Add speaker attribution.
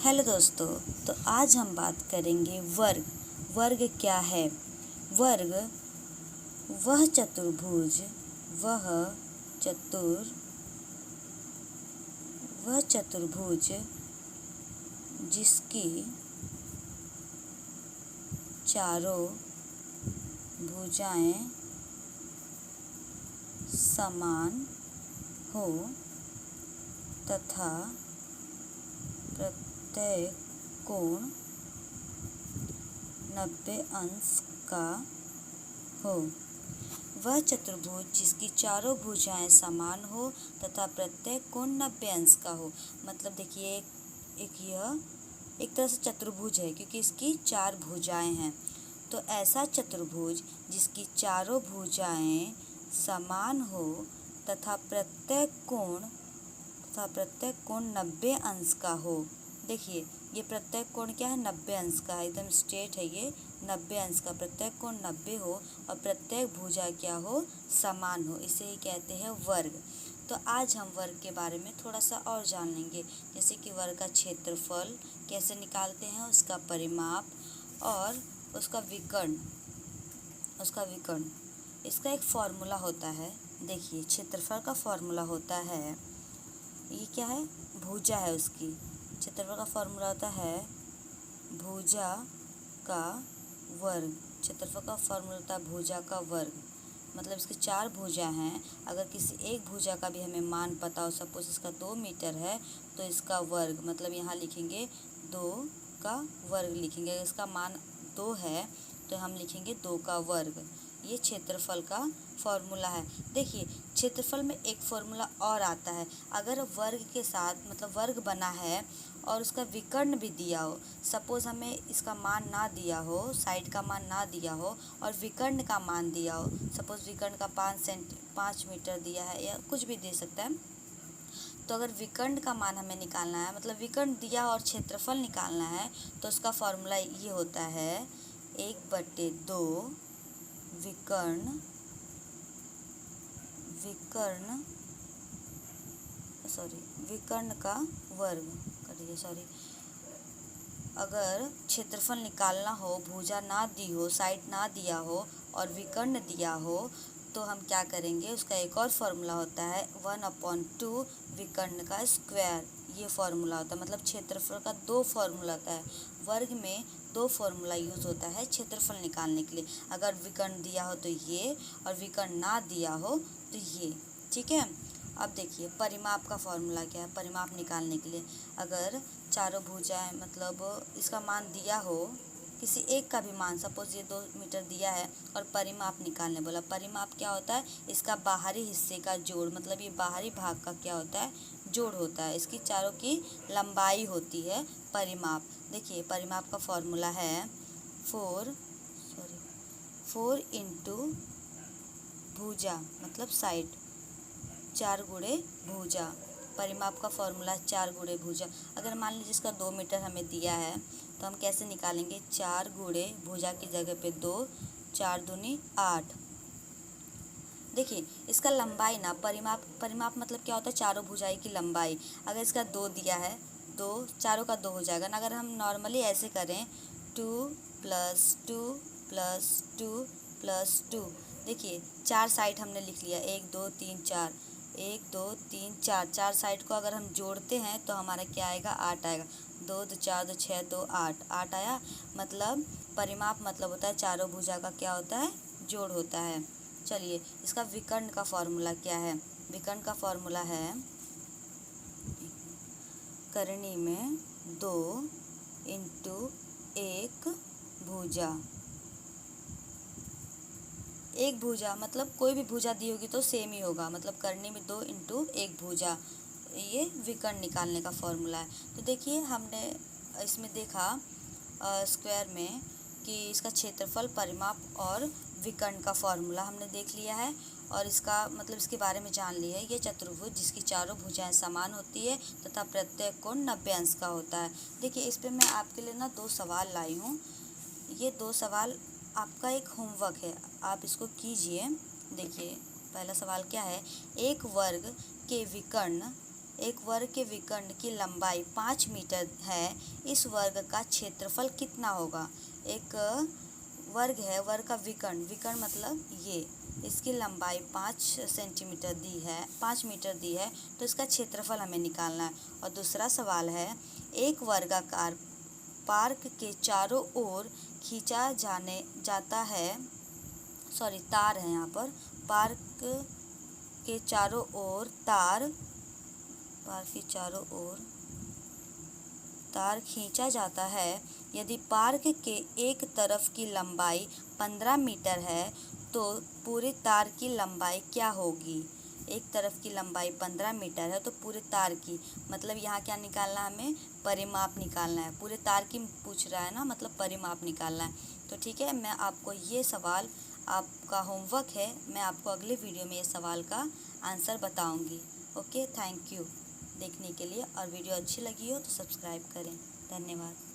Speaker 1: Hello दोस्तों। तो आज हम बात करेंगे वर्ग। वर्ग क्या है? वर्ग वह चतुर्भुज वह चतुर्भुज जिसकी चारों भुजाएं समान हो तथा प्रत्येक कोण 90 अंश का हो। वह चतुर्भुज जिसकी चारों भुजाएं समान हो तथा प्रत्येक कोण 90 अंश का हो। मतलब देखिए, यह एक तरह से चतुर्भुज है क्योंकि इसकी 4 भुजाएं हैं। तो ऐसा चतुर्भुज जिसकी चारों भुजाएं समान हो तथा प्रत्येक कोण 90 अंश का हो। देखिए, ये प्रत्येक कोण क्या है? 90 अंश का है। एकदम स्ट्रेट है ये, 90 अंश का। प्रत्येक कोण 90 हो और प्रत्येक भुजा क्या हो? समान हो। इसे ही कहते हैं वर्ग। तो आज हम वर्ग के बारे में थोड़ा सा और जान लेंगे, जैसे कि वर्ग का क्षेत्रफल कैसे निकालते हैं, उसका परिमाप और उसका विकर्ण। इसका एक फॉर्मूला होता है। देखिए, क्षेत्रफल का फॉर्मूला होता है, ये क्या है? भुजा है उसकी। क्षेत्रफल का फॉर्मूला होता है भुजा का वर्ग। क्षेत्रफल का फॉर्मूला होता है भुजा का वर्ग। मतलब इसकी 4 भुजा हैं। अगर किसी एक भुजा का भी हमें मान पता हो, सपोज इसका 2 मीटर है, तो इसका वर्ग मतलब यहाँ लिखेंगे 2 का वर्ग लिखेंगे। अगर इसका मान 2 है तो हम लिखेंगे 2 का वर्ग। ये क्षेत्रफल का फॉर्मूला है। देखिए, क्षेत्रफल में एक फॉर्मूला और आता है। अगर वर्ग के साथ मतलब वर्ग बना है और उसका विकर्ण भी दिया हो, सपोज हमें इसका मान ना दिया हो, साइड का मान ना दिया हो और विकर्ण का मान दिया हो, सपोज विकर्ण का 5 मीटर दिया है या कुछ भी दे सकता है। तो अगर विकर्ण का मान हमें निकालना है, मतलब विकर्ण दिया और क्षेत्रफल निकालना है, तो उसका फॉर्मूला ये होता है 1/2 विकर्ण का वर्ग करिए सॉरी। अगर क्षेत्रफल निकालना हो, भुजा ना दी हो, साइड ना दिया हो और विकर्ण दिया हो, तो हम क्या करेंगे? उसका एक और फॉर्मूला होता है 1/2 विकर्ण का स्क्वायर। ये फॉर्मूला होता है। मतलब क्षेत्रफल का 2 फॉर्मूला होता है। वर्ग में 2 फॉर्मूला यूज़ होता है क्षेत्रफल निकालने के लिए। अगर विकर्ण दिया हो तो ये, और विकर्ण ना दिया हो तो ये। ठीक है। अब देखिए, परिमाप का फॉर्मूला क्या है? परिमाप निकालने के लिए अगर चारों भुजाएं मतलब इसका मान दिया हो, किसी एक का भी मान, सपोज ये 2 मीटर दिया है और परिमाप निकालने बोला। परिमाप क्या होता है? इसका बाहरी हिस्से का जोड़, मतलब ये बाहरी भाग का क्या होता है? जोड़ होता है। इसकी चारों की लंबाई होती है परिमाप। देखिए, परिमाप का फॉर्मूला है 4 इंटू भुजा मतलब साइड, 4 गुणे भुजा। परिमाप का फॉर्मूला 4 गुणे भुजा। अगर मान लीजिए इसका 2 मीटर हमें दिया है, तो हम कैसे निकालेंगे? 4 गुणे भुजा की जगह पे 2, 4 दूनी 8। देखिए, इसका लंबाई ना, परिमाप मतलब क्या होता है? चारों भुजाएं की लंबाई। अगर इसका 2 दिया है, 2 चारों का 2 हो जाएगा ना। अगर हम नॉर्मली ऐसे करें 2 + 2 + 2 + 2, देखिए 4 साइड हमने लिख लिया, 1 2 3 4, 1 2 3 4, 4 साइड को अगर हम जोड़ते हैं तो हमारा क्या आएगा? 8 आएगा। 2 2 4 2 6 2 8, 8 आया। मतलब परिमाप मतलब होता है चारों भुजा का क्या होता है? जोड़ होता है। चलिए, इसका विकर्ण का फॉर्मूला क्या है? विकर्ण का फॉर्मूला है करनी में 2 इंटू 1 भुजा। एक भुजा मतलब कोई भी भुजा दी होगी तो सेम ही होगा। मतलब करनी में 2 इंटू 1 भुजा, ये विकर्ण निकालने का फॉर्मूला है। तो देखिए, हमने इसमें देखा स्क्वायर में कि इसका क्षेत्रफल, परिमाप और विकर्ण का फॉर्मूला हमने देख लिया है, और इसका मतलब इसके बारे में जान लिया है। ये चतुर्भुज जिसकी चारों भुजाएं समान होती है तथा प्रत्येक कोण 90 अंश का होता है। देखिए, इस पर मैं आपके लिए ना 2 सवाल लाई हूँ। ये 2 सवाल आपका एक होमवर्क है, आप इसको कीजिए। देखिए, पहला सवाल क्या है? एक वर्ग के विकर्ण एक वर्ग के विकर्ण की लंबाई 5 मीटर है, इस वर्ग का क्षेत्रफल कितना होगा। एक वर्ग है, वर्ग का विकर्ण, विकर्ण मतलब ये, इसकी लंबाई 5 सेंटीमीटर दी है, 5 मीटर दी है, तो इसका क्षेत्रफल हमें निकालना है। और दूसरा सवाल है, एक वर्गाकार पार्क के चारों ओर खींचा जाता है, सॉरी तार है यहाँ पर, पार्क के चारों ओर पार्क के चारों ओर तार खींचा जाता है। यदि पार्क के एक तरफ की लंबाई 15 मीटर है तो पूरे तार की लंबाई क्या होगी। एक तरफ की लंबाई 15 मीटर है तो पूरे तार की, मतलब यहाँ क्या निकालना है, हमें परिमाप निकालना है। पूरे तार की पूछ रहा है ना, मतलब परिमाप निकालना है। तो ठीक है, मैं आपको ये सवाल, आपका होमवर्क है, मैं आपको अगले वीडियो में ये सवाल का आंसर बताऊंगी। ओके, थैंक यू देखने के लिए, और वीडियो अच्छी लगी हो तो सब्सक्राइब करें। धन्यवाद।